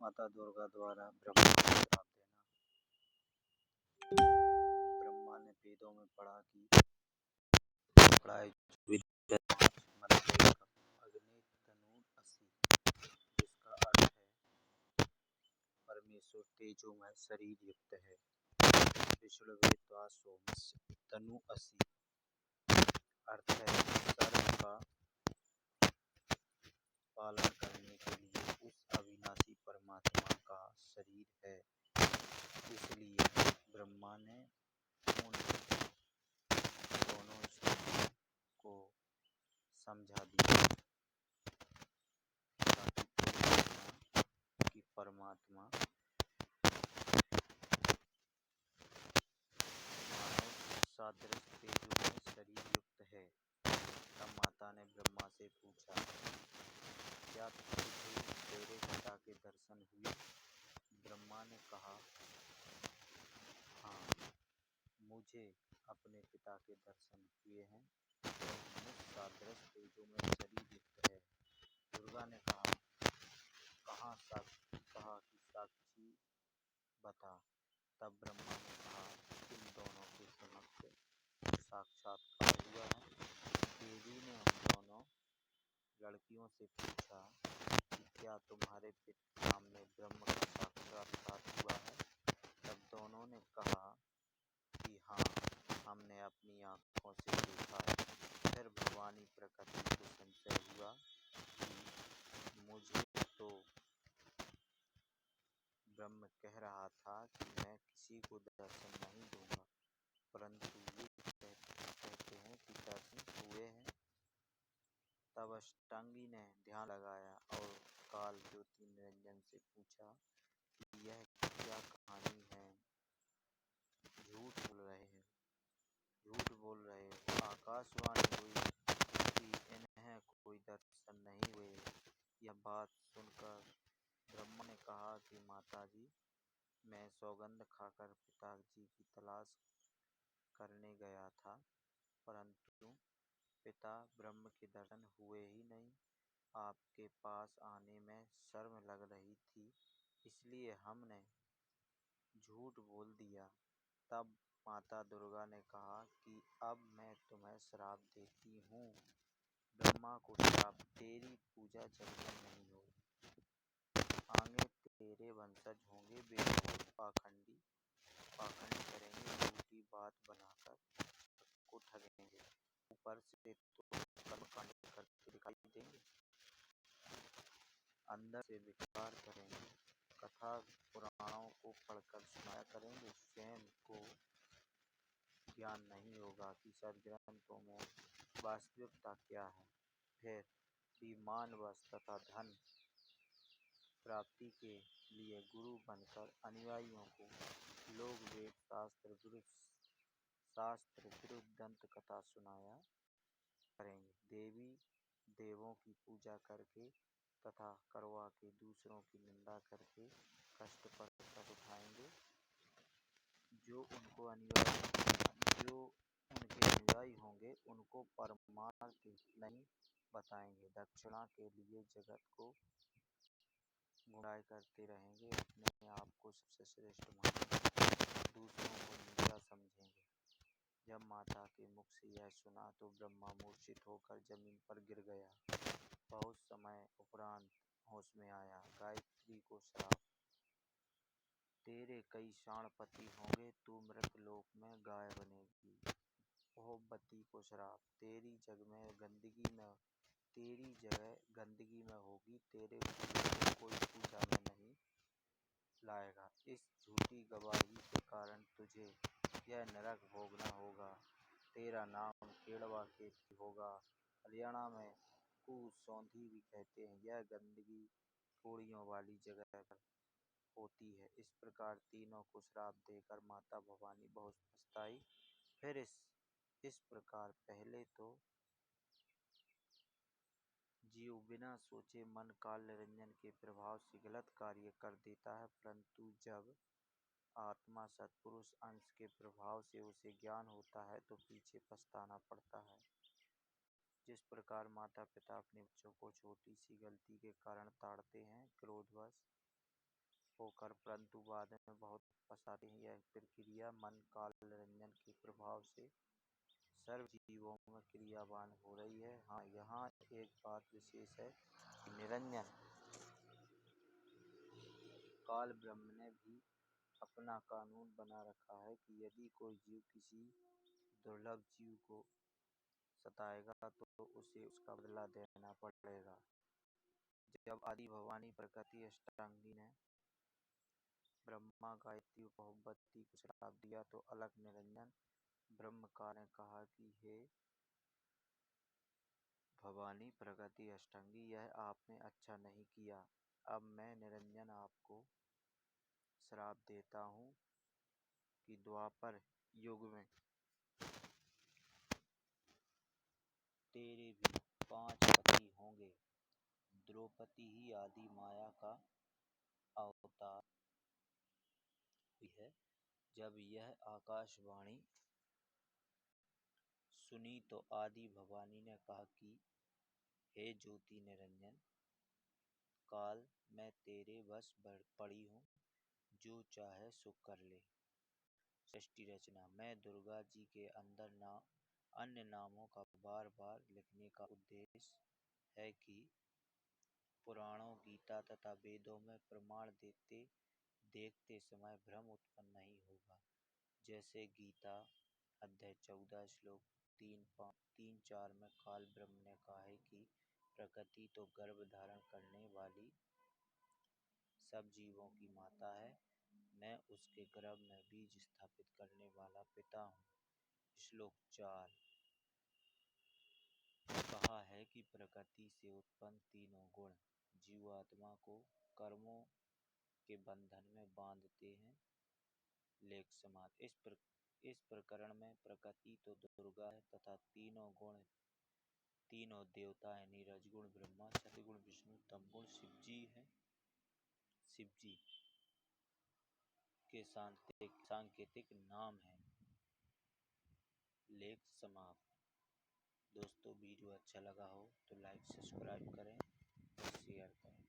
माता दुर्गा द्वारा ब्रह्मा को श्राप देना। ब्रह्मा ने वेदों में पढ़ा कि अग्नि तनु असि, जिसका अर्थ है परमेश्वर तेजोमय शरीर युक्त है। विष्णु वेदवास सोमस्य तनु असि अर्थ है सर्व का पालन करने के लिए उस अविनाशी परमात्मा का शरीर है। इसलिए ब्रह्मा ने उन दोनों स्त्रियों को समझा दिया ताकि कि परमात्मा मानव सादृश तेजोमय शरीर युक्त है। तब माता ने ब्रह्मा से पूछा, क्या तुझे तेरे पिता के दर्शन हुए? ब्रह्मा ने कहा, हाँ, मुझे अपने पिता के दर्शन हुए हैं। वह मनुष्य सादृश तेजोमय शरीर युक्त है। दुर्गा ने कहा कि साक्षी बता। तब ब्रह्मा ने कहा, इन दोनों के समक्ष साक्षात्कार हुआ है। देवी ने उन दोनों लड़कियों से पूछा कि क्या तुम्हारे सामने ब्रह्म का साक्षात्कार हुआ है? तब दोनों ने कहा कि हाँ, हमने अपनी आँखों से देखा है। फिर भवानी प्रकृति को संशय हुआ कि मुझे तो ब्रह्म कह रहा था कि मैं किसी को दर्शन नहीं दूंगा, परंतु ये कहते हैं कि दर्शन हुए हैं। तब अष्टांगी ने ध्यान लगाया और काल ज्योति निरंजन से पूछा कि यह क्या कहानी है? झूठ बोल रहे हो। आकाशवाणी हुई कि इन्हें कोई दर्शन नहीं हुए। यह बात सुनकर ब्रह्मा ने कहा कि माताजी, मैं सौगंध खाकर पिताजी की तलाश करने गया था, परंतु पिता ब्रह्म के दर्शन हुए ही नहीं। आपके पास आने में शर्म लग रही थी, इसलिए हमने झूठ बोल दिया। तब माता दुर्गा ने कहा कि अब मैं तुम्हें श्राप देती हूँ। ब्रह्मा को श्राप, तेरी पूजा जग में नहीं होगी। आगे तेरे वंशज होंगे, वे बहुत पाखंड करेंगे, झूठी बात बनाकर सबको ठगेंगे। ऊपर से तो कर्मकांड करते दिखाई देंगे, अंदर से विकार करेंगे, कथा पुराणों को पढ़कर सुनाया करेंगे। स्वयं को ज्ञान नहीं होगा कि सद्ग्रंथों में वास्तविकता क्या है। फिर भी मान, वस्त्र तथा धन प्राप्ति के लिए गुरु बनकर अनुयायियों को लोग वेद शास्त्र विरुद्ध दंत कथा सुनाया करेंगे। देवी देवों की पूजा करके तथा करवा के दूसरों की निंदा करके कष्ट पर कष्ट उठाएंगे। जो उनके अनुयायी होंगे उनको परमार्थ नहीं बताएंगे। दक्षिणा के लिए जगत को गुड़ाई करते रहेंगे, अपने आप को सबसे श्रेष्ठ मानेंगे, दूसरों को नीचा समझेंगे। जब माता के मुख से यह सुना तो ब्रह्मा मूर्छित होकर जमीन पर गिर गया। बहुत समय उपरांत होश में आया। गायत्री को श्राप, तेरे कई शाणपति होंगे, तू मृत लोक में गाय बनेगी। ओहबती को श्राप, तेरी जगह गंदगी में होगी, तेरे फूलों को कोई पूजा में नहीं लाएगा। इस झूठी गवाही के कारण तुझे यह नरक भोगना होगा। तेरा नाम केड़वा खेती होगा। हरियाणा में कुसौंधी भी कहते हैं। यह गंदगी कौड़ियों वाली जगह पर होती है। इस प्रकार तीनों को श्राप देकर माता भवानी बहुत पछताई। फिर इस प्रकार पहले तो जीव बिना सोचे मन काल निरंजन के प्रभाव से गलत कार्य कर देता है, परंतु जब आत्मा सत्पुरुष अंश के प्रभाव से उसे ज्ञान होता है तो पीछे पछताना पड़ता है। जिस प्रकार माता पिता अपने बच्चों को छोटी सी गलती के कारण ताड़ते हैं, क्रोधवश होकर परंतु बाद में बहुत पछताते हैं। यह प्रक्रिया मन काल निरंजन के प्रभाव से सर्व जीवों में क्रियावान हो रही है। हाँ, यहाँ एक बात विशेष है कि निरंजन काल ब्रह्म ने भी अपना कानून बना रखा है कि यदि कोई जीव किसी दुर्लभ जीव को सताएगा तो उसे उसका बदला देना पड़ेगा। जब आदि भवानी प्रकृति अष्टांगी ने ब्रह्मा गायत्री भगवती को श्राप दिया तो अलग निरंजन ब्रह्मकार ने कहा कि हे भवानी प्रकृति अष्टांगी, यह आपने अच्छा नहीं किया। अब मैं निरंजन आपको श्राप देता हूँ कि द्वापर युग में तेरे भी 5 पति होंगे। द्रौपदी ही आदि माया का अवतार हुई है। जब यह आकाशवाणी सुनी तो आदि भवानी ने कहा कि हे ज्योति निरंजन काल, मैं तेरे वश पड़ी हूँ, जो चाहे सो कर ले। सृष्टि रचना। मैं दुर्गा जी के अंदर अन्य नामों का बार बार लिखने का उद्देश्य है कि पुराणों, गीता तथा वेदों में प्रमाण देखते समय भ्रम उत्पन्न नहीं होगा। जैसे गीता अध्याय 14 श्लोक 3-4 में काल ब्रह्म ने कहा है कि प्रकृति तो गर्भ धारण करने वाली सब जीवों की माता है, मैं उसके गर्भ में बीज स्थापित करने वाला पिता हूँ। श्लोक 4 कहा है कि प्रकृति से उत्पन्न तीनों गुण जीवात्मा को कर्मों के बंधन में बांधते हैं। लेख समाप्त। इस प्रकरण में प्रकृति तो दुर्गा है तथा तीनों गुण तीनों देवता है। नीरज गुण ब्रह्मा, सतगुण विष्णु, तमगुण शिवजी है। शिवजी के सांकेतिक नाम है। लेख समाप्त। दोस्तों, वीडियो अच्छा लगा हो तो लाइक सब्सक्राइब करें, शेयर करें।